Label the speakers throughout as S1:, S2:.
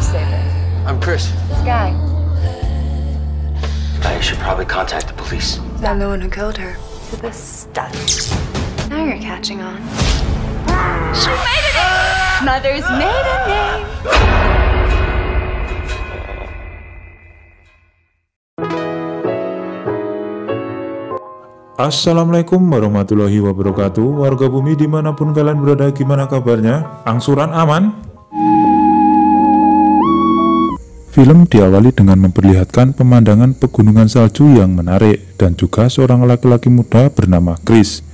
S1: lifesaver?
S2: I'm Chris.
S1: Sky.
S2: I should probably contact the police.
S1: I'm the one who killed her. To the stud. Now you're catching on. She made it! Mother's maiden name.
S3: Assalamualaikum warahmatullahi wabarakatuh. Warga bumi dimanapun kalian berada, gimana kabarnya? Angsuran aman? Film diawali dengan memperlihatkan pemandangan pegunungan salju yang menarik dan juga seorang laki-laki muda bernama Chris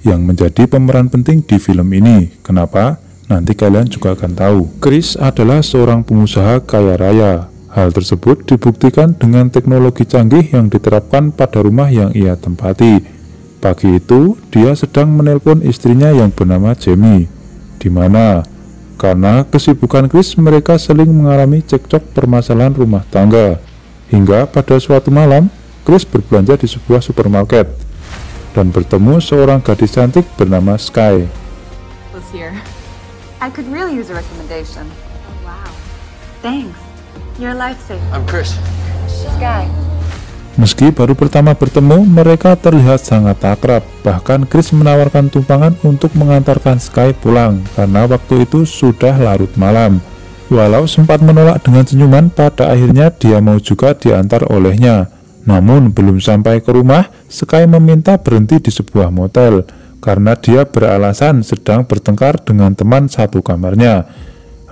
S3: yang menjadi pemeran penting di film ini. Kenapa? Nanti kalian juga akan tahu. Chris adalah seorang pengusaha kaya raya. Hal tersebut dibuktikan dengan teknologi canggih yang diterapkan pada rumah yang ia tempati. Pagi itu, dia sedang menelpon istrinya yang bernama Jamie, di mana karena kesibukan Chris, mereka sering mengalami cekcok permasalahan rumah tangga. Hingga pada suatu malam, Chris berbelanja di sebuah supermarket dan bertemu seorang gadis cantik bernama Sky.
S4: I could really use a recommendation. Oh, wow. Thanks. You're a lifesaver.
S2: I'm Chris.
S1: Sky.
S3: Meski baru pertama bertemu, mereka terlihat sangat akrab. Bahkan Chris menawarkan tumpangan untuk mengantarkan Sky pulang karena waktu itu sudah larut malam. Walau sempat menolak dengan senyuman, pada akhirnya dia mau juga diantar olehnya. Namun belum sampai ke rumah, Sky meminta berhenti di sebuah motel karena dia beralasan sedang bertengkar dengan teman satu kamarnya.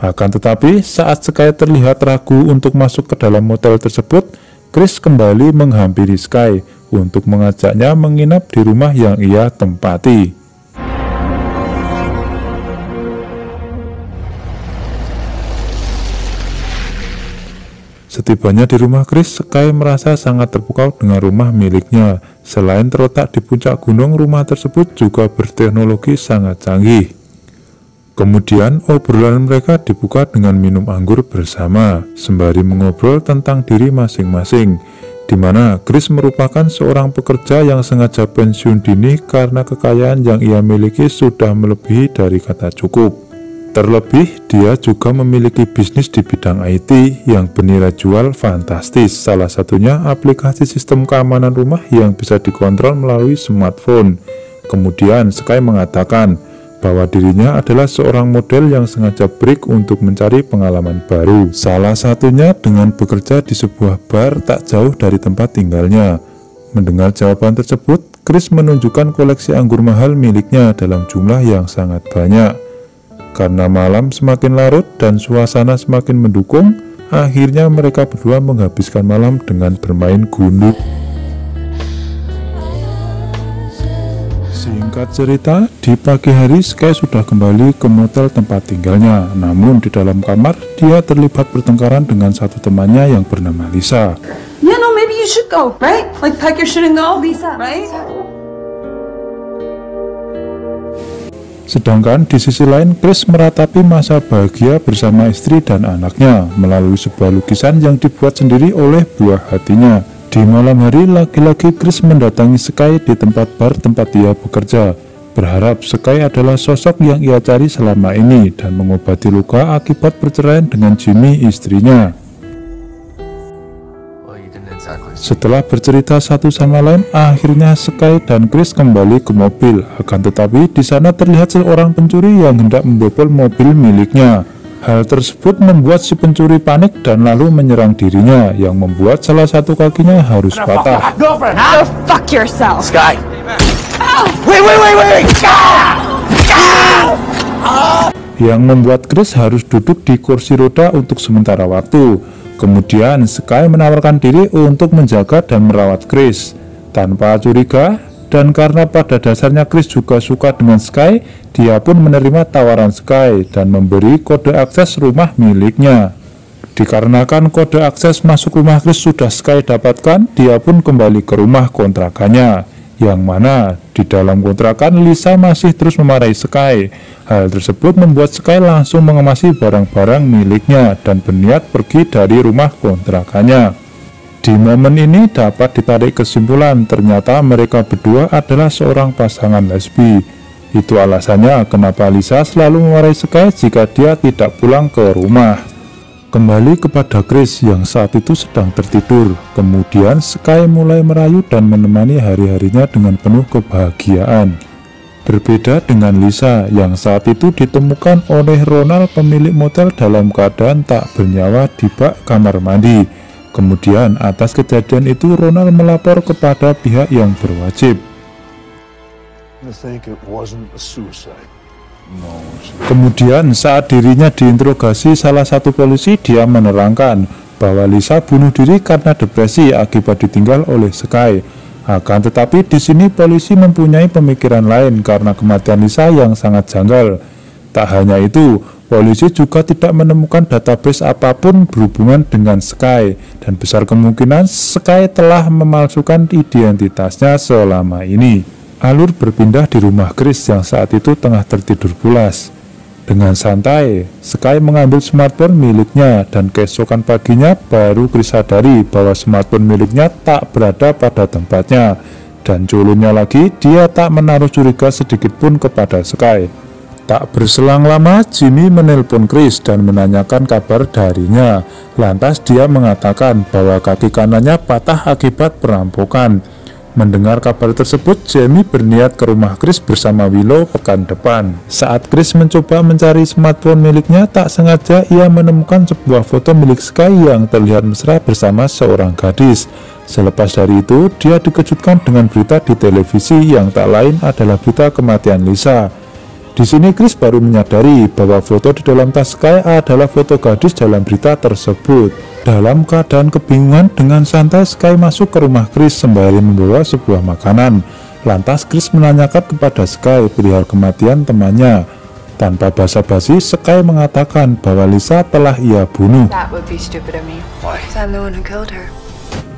S3: Akan tetapi saat Sky terlihat ragu untuk masuk ke dalam motel tersebut, Chris kembali menghampiri Sky untuk mengajaknya menginap di rumah yang ia tempati. Setibanya di rumah Chris, Sky merasa sangat terpukau dengan rumah miliknya. Selain terletak di puncak gunung, rumah tersebut juga berteknologi sangat canggih. Kemudian obrolan mereka dibuka dengan minum anggur bersama, sembari mengobrol tentang diri masing-masing, di mana Chris merupakan seorang pekerja yang sengaja pensiun dini karena kekayaan yang ia miliki sudah melebihi dari kata cukup. Terlebih, dia juga memiliki bisnis di bidang IT yang bernilai jual fantastis, salah satunya aplikasi sistem keamanan rumah yang bisa dikontrol melalui smartphone. Kemudian Sky mengatakan bahwa dirinya adalah seorang model yang sengaja break untuk mencari pengalaman baru. Salah satunya dengan bekerja di sebuah bar tak jauh dari tempat tinggalnya. Mendengar jawaban tersebut, Chris menunjukkan koleksi anggur mahal miliknya dalam jumlah yang sangat banyak. Karena malam semakin larut dan suasana semakin mendukung, akhirnya mereka berdua menghabiskan malam dengan bermain gundu. Singkat cerita, di pagi hari Sky sudah kembali ke motel tempat tinggalnya. Namun di dalam kamar, dia terlibat pertengkaran dengan satu temannya yang bernama Lisa.
S4: Yeah, no, maybe you should go, right? Like Pecker shouldn't go, Lisa, right?
S3: Sedangkan di sisi lain, Chris meratapi masa bahagia bersama istri dan anaknya melalui sebuah lukisan yang dibuat sendiri oleh buah hatinya. Di malam hari, laki-laki Chris mendatangi Sky di tempat bar tempat dia bekerja, berharap Sky adalah sosok yang ia cari selama ini dan mengobati luka akibat perceraian dengan Jimmy, istrinya. Setelah bercerita satu sama lain, akhirnya Sky dan Chris kembali ke mobil. Akan tetapi di sana terlihat seorang pencuri yang hendak membobol mobil miliknya. Hal tersebut membuat si pencuri panik dan lalu menyerang dirinya, yang membuat salah satu kakinya harus patah.
S4: Go fuck yourself.
S2: Sky. Wait.
S3: Yang membuat Chris harus duduk di kursi roda untuk sementara waktu. Kemudian Sky menawarkan diri untuk menjaga dan merawat Chris tanpa curiga, dan karena pada dasarnya Chris juga suka dengan Sky, dia pun menerima tawaran Sky dan memberi kode akses rumah miliknya. Dikarenakan kode akses masuk rumah Chris sudah Sky dapatkan, dia pun kembali ke rumah kontrakannya, yang mana di dalam kontrakan Lisa masih terus memarahi Sky. Hal tersebut membuat Sky langsung mengemasi barang-barang miliknya dan berniat pergi dari rumah kontrakannya. Di momen ini dapat ditarik kesimpulan ternyata mereka berdua adalah seorang pasangan lesbi. Itu alasannya kenapa Lisa selalu memarahi Sky jika dia tidak pulang ke rumah. Kembali kepada Chris yang saat itu sedang tertidur. Kemudian Sky mulai merayu dan menemani hari-harinya dengan penuh kebahagiaan. Berbeda dengan Lisa yang saat itu ditemukan oleh Ronald pemilik motel dalam keadaan tak bernyawa di bak kamar mandi. Kemudian atas kejadian itu Ronald melapor kepada pihak yang berwajib. Kemudian saat dirinya diinterogasi salah satu polisi, dia menerangkan bahwa Lisa bunuh diri karena depresi akibat ditinggal oleh Sky. Akan tetapi di sini polisi mempunyai pemikiran lain karena kematian Lisa yang sangat janggal. Tak hanya itu, polisi juga tidak menemukan database apapun berhubungan dengan Sky, dan besar kemungkinan Sky telah memalsukan identitasnya selama ini. Alur berpindah di rumah Chris yang saat itu tengah tertidur pulas. Dengan santai, Sky mengambil smartphone miliknya dan keesokan paginya baru Chris sadari bahwa smartphone miliknya tak berada pada tempatnya. Dan culunnya lagi, dia tak menaruh curiga sedikit pun kepada Sky. Tak berselang lama, Jimmy menelpon Chris dan menanyakan kabar darinya. Lantas dia mengatakan bahwa kaki kanannya patah akibat perampokan. Mendengar kabar tersebut, Jamie berniat ke rumah Chris bersama Willow pekan depan. Saat Chris mencoba mencari smartphone miliknya, tak sengaja ia menemukan sebuah foto milik Sky yang terlihat mesra bersama seorang gadis. Selepas dari itu, dia dikejutkan dengan berita di televisi yang tak lain adalah berita kematian Lisa. Di sini Chris baru menyadari bahwa foto di dalam tas Sky adalah foto gadis dalam berita tersebut. Dalam keadaan kebingungan, dengan santai Sky masuk ke rumah Chris sembari membawa sebuah makanan. Lantas Chris menanyakan kepada Sky perihal kematian temannya. Tanpa basa-basi, Sky mengatakan bahwa Lisa telah ia bunuh.
S1: That would be stupid of me.
S2: Why?
S1: 'Cause I'm the one who killed her.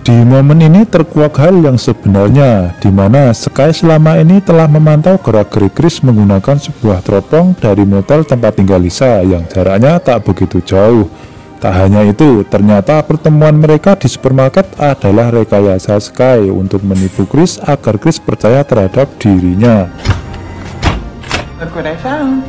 S3: Di momen ini terkuak hal yang sebenarnya, di mana Sky selama ini telah memantau gerak-gerik Chris menggunakan sebuah teropong dari motel tempat tinggal Lisa yang jaraknya tak begitu jauh. Tak hanya itu, ternyata pertemuan mereka di supermarket adalah rekayasa Sky untuk menipu Chris agar Chris percaya terhadap dirinya.
S5: Look what I found.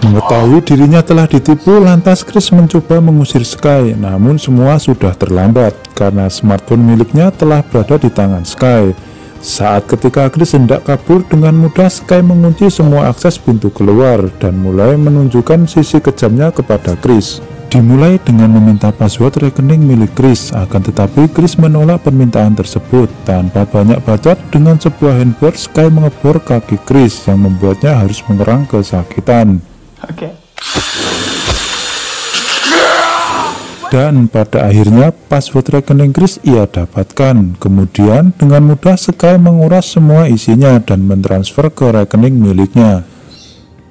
S3: Mengetahui dirinya telah ditipu, lantas Chris mencoba mengusir Sky, namun semua sudah terlambat karena smartphone miliknya telah berada di tangan Sky. Saat ketika Chris hendak kabur, dengan mudah Sky mengunci semua akses pintu keluar dan mulai menunjukkan sisi kejamnya kepada Chris. Dimulai dengan meminta password rekening milik Chris, akan tetapi Chris menolak permintaan tersebut. Tanpa banyak bacot, dengan sebuah handphone Sky mengebor kaki Chris yang membuatnya harus mengerang kesakitan.
S5: Okay.
S3: Dan pada akhirnya password rekening Chris ia dapatkan. Kemudian dengan mudah Sky menguras semua isinya dan mentransfer ke rekening miliknya.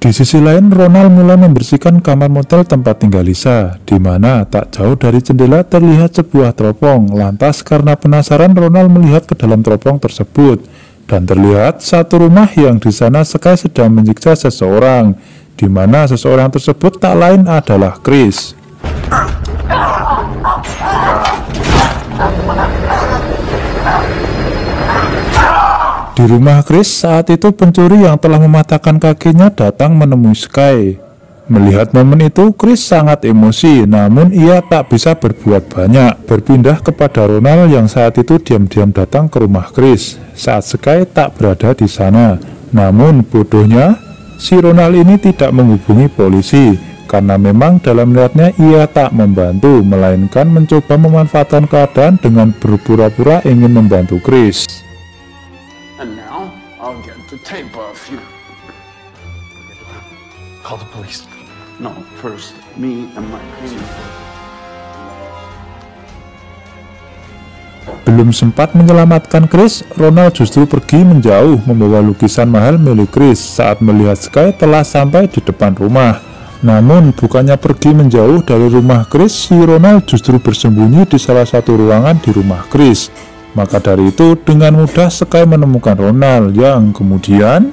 S3: Di sisi lain, Ronald mulai membersihkan kamar motel tempat tinggal Lisa, di mana tak jauh dari jendela terlihat sebuah teropong. Lantas karena penasaran, Ronald melihat ke dalam teropong tersebut dan terlihat satu rumah yang di sana Sky sedang menyiksa seseorang, di mana seseorang tersebut tak lain adalah Chris. Di rumah Chris saat itu pencuri yang telah mematahkan kakinya datang menemui Sky. Melihat momen itu, Chris sangat emosi, namun ia tak bisa berbuat banyak. Berpindah kepada Ronald yang saat itu diam-diam datang ke rumah Chris saat Sky tak berada di sana. Namun bodohnya, si Ronald ini tidak menghubungi polisi karena memang dalam niatnya ia tak membantu, melainkan mencoba memanfaatkan keadaan dengan berpura-pura ingin membantu Chris.
S6: And now I'll get the tape off you.
S2: Call the police.
S6: No, first me and my crew.
S3: Belum sempat menyelamatkan Chris, Ronald justru pergi menjauh membawa lukisan mahal milik Chris saat melihat Sky telah sampai di depan rumah. Namun bukannya pergi menjauh dari rumah Chris, si Ronald justru bersembunyi di salah satu ruangan di rumah Chris. Maka dari itu dengan mudah Sky menemukan Ronald yang kemudian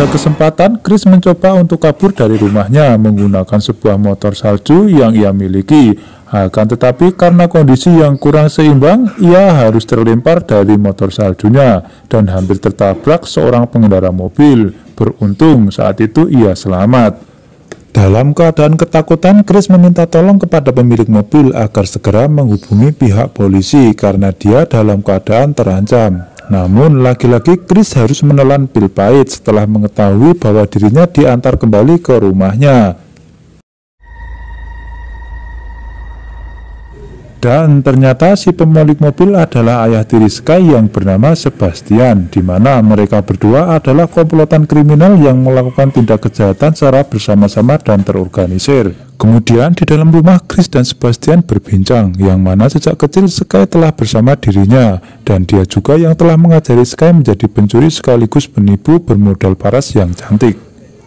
S3: ada kesempatan, Chris mencoba untuk kabur dari rumahnya menggunakan sebuah motor salju yang ia miliki. Akan tetapi karena kondisi yang kurang seimbang, ia harus terlempar dari motor saljunya dan hampir tertabrak seorang pengendara mobil. Beruntung saat itu ia selamat. Dalam keadaan ketakutan, Chris meminta tolong kepada pemilik mobil agar segera menghubungi pihak polisi karena dia dalam keadaan terancam. Namun lagi-lagi Chris harus menelan pil pahit setelah mengetahui bahwa dirinya diantar kembali ke rumahnya. Dan ternyata si pemilik mobil adalah ayah tiri Sky yang bernama Sebastian, di mana mereka berdua adalah komplotan kriminal yang melakukan tindak kejahatan secara bersama-sama dan terorganisir. Kemudian di dalam rumah Chris dan Sebastian berbincang, yang mana sejak kecil Sky telah bersama dirinya, dan dia juga yang telah mengajari Sky menjadi pencuri sekaligus penipu bermodal paras yang cantik.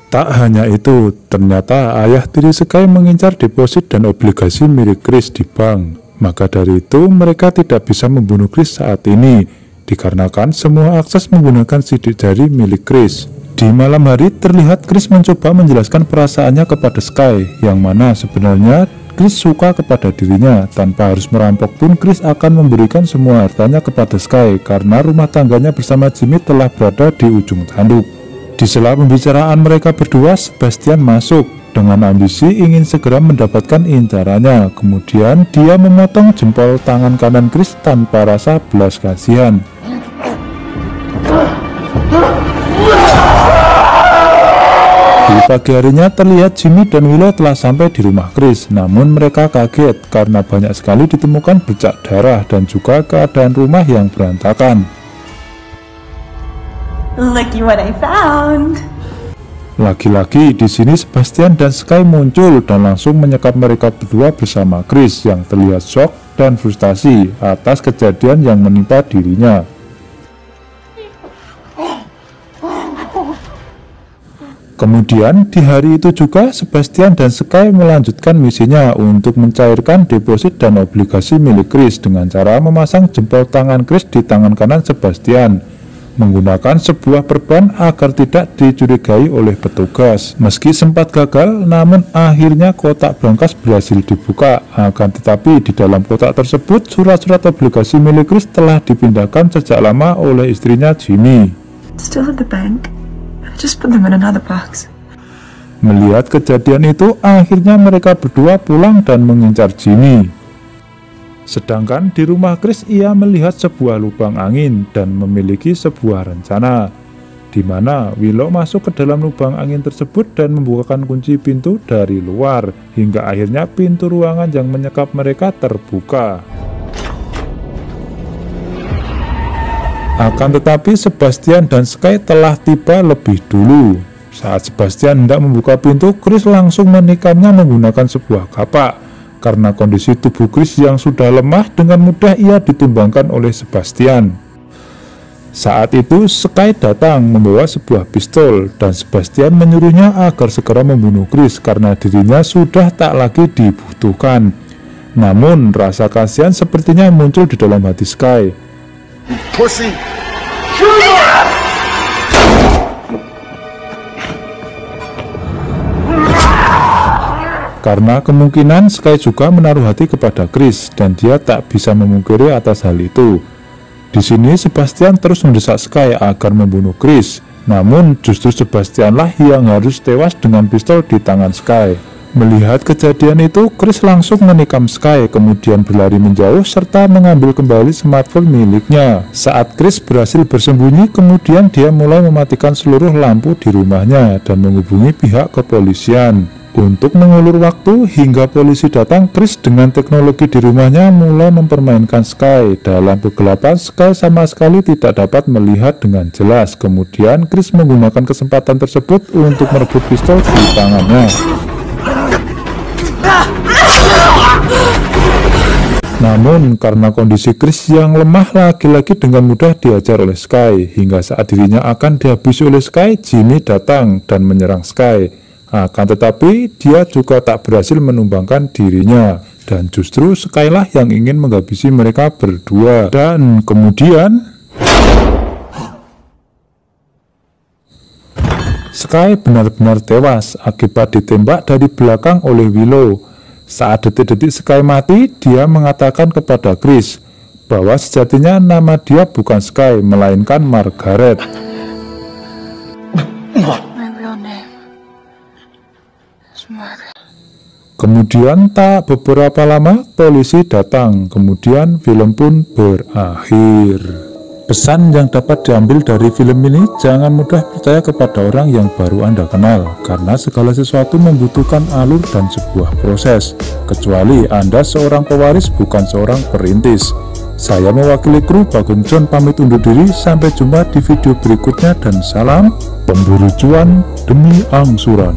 S3: Tak hanya itu, ternyata ayah tiri Sky mengincar deposit dan obligasi milik Chris di bank. Maka dari itu mereka tidak bisa membunuh Chris saat ini, dikarenakan semua akses menggunakan sidik jari milik Chris. Di malam hari terlihat Chris mencoba menjelaskan perasaannya kepada Sky, yang mana sebenarnya Chris suka kepada dirinya. Tanpa harus merampok pun Chris akan memberikan semua hartanya kepada Sky, karena rumah tangganya bersama Jimmy telah berada di ujung tanduk. Di sela pembicaraan mereka berdua, Sebastian masuk dengan ambisi ingin segera mendapatkan incarannya. Kemudian dia memotong jempol tangan kanan Chris tanpa rasa belas kasihan. Di pagi harinya terlihat Jimmy dan Willow telah sampai di rumah Chris, namun mereka kaget karena banyak sekali ditemukan bercak darah dan juga keadaan rumah yang berantakan.
S4: Looky what I found.
S3: Lagi-lagi di sini Sebastian dan Sky muncul dan langsung menyekap mereka berdua bersama Chris yang terlihat shock dan frustasi atas kejadian yang menimpa dirinya. Kemudian di hari itu juga Sebastian dan Sky melanjutkan misinya untuk mencairkan deposit dan obligasi milik Chris dengan cara memasang jempol tangan Chris di tangan kanan Sebastian menggunakan sebuah perban agar tidak dicurigai oleh petugas. Meski sempat gagal, namun akhirnya kotak brankas berhasil dibuka. Akan tetapi di dalam kotak tersebut surat-surat obligasi milik Chris telah dipindahkan sejak lama oleh istrinya Jimmy.
S5: Still at the bank. I just put them in another box.
S3: Melihat kejadian itu, akhirnya mereka berdua pulang dan mengincar Jimmy. Sedangkan di rumah Chris ia melihat sebuah lubang angin dan memiliki sebuah rencana, di mana Willow masuk ke dalam lubang angin tersebut dan membukakan kunci pintu dari luar, hingga akhirnya pintu ruangan yang menyekap mereka terbuka. Akan tetapi Sebastian dan Sky telah tiba lebih dulu. Saat Sebastian hendak membuka pintu, Chris langsung menikamnya menggunakan sebuah kapak. Karena kondisi tubuh Chris yang sudah lemah, dengan mudah ia ditumbangkan oleh Sebastian. Saat itu Sky datang membawa sebuah pistol dan Sebastian menyuruhnya agar segera membunuh Chris karena dirinya sudah tak lagi dibutuhkan. Namun rasa kasihan sepertinya muncul di dalam hati Sky.
S6: Pussy!
S3: Karena kemungkinan Sky juga menaruh hati kepada Chris dan dia tak bisa memungkiri atas hal itu. Di sini Sebastian terus mendesak Sky agar membunuh Chris, namun justru Sebastianlah yang harus tewas dengan pistol di tangan Sky. Melihat kejadian itu, Chris langsung menikam Sky, kemudian berlari menjauh serta mengambil kembali smartphone miliknya. Saat Chris berhasil bersembunyi, kemudian dia mulai mematikan seluruh lampu di rumahnya dan menghubungi pihak kepolisian. Untuk mengulur waktu hingga polisi datang, Chris dengan teknologi di rumahnya mulai mempermainkan Sky. Dalam kegelapan, Sky sama sekali tidak dapat melihat dengan jelas. Kemudian Chris menggunakan kesempatan tersebut untuk merebut pistol di tangannya. Namun karena kondisi Chris yang lemah, lagi-lagi dengan mudah diajar oleh Sky. Hingga saat dirinya akan dihabisi oleh Sky, Jimmy datang dan menyerang Sky. Akan tetapi dia juga tak berhasil menumbangkan dirinya, dan justru Skylah yang ingin menghabisi mereka berdua. Dan kemudian Sky benar-benar tewas akibat ditembak dari belakang oleh Willow. Saat detik-detik Sky mati, dia mengatakan kepada Chris bahwa sejatinya nama dia bukan Sky, melainkan Margaret.
S5: My real name is Margaret.
S3: Kemudian tak beberapa lama polisi datang, kemudian film pun berakhir. Pesan yang dapat diambil dari film ini, jangan mudah percaya kepada orang yang baru Anda kenal, karena segala sesuatu membutuhkan alur dan sebuah proses, kecuali Anda seorang pewaris bukan seorang perintis. Saya mewakili kru Bagong John pamit undur diri, sampai jumpa di video berikutnya dan salam pemburu cuan demi angsuran.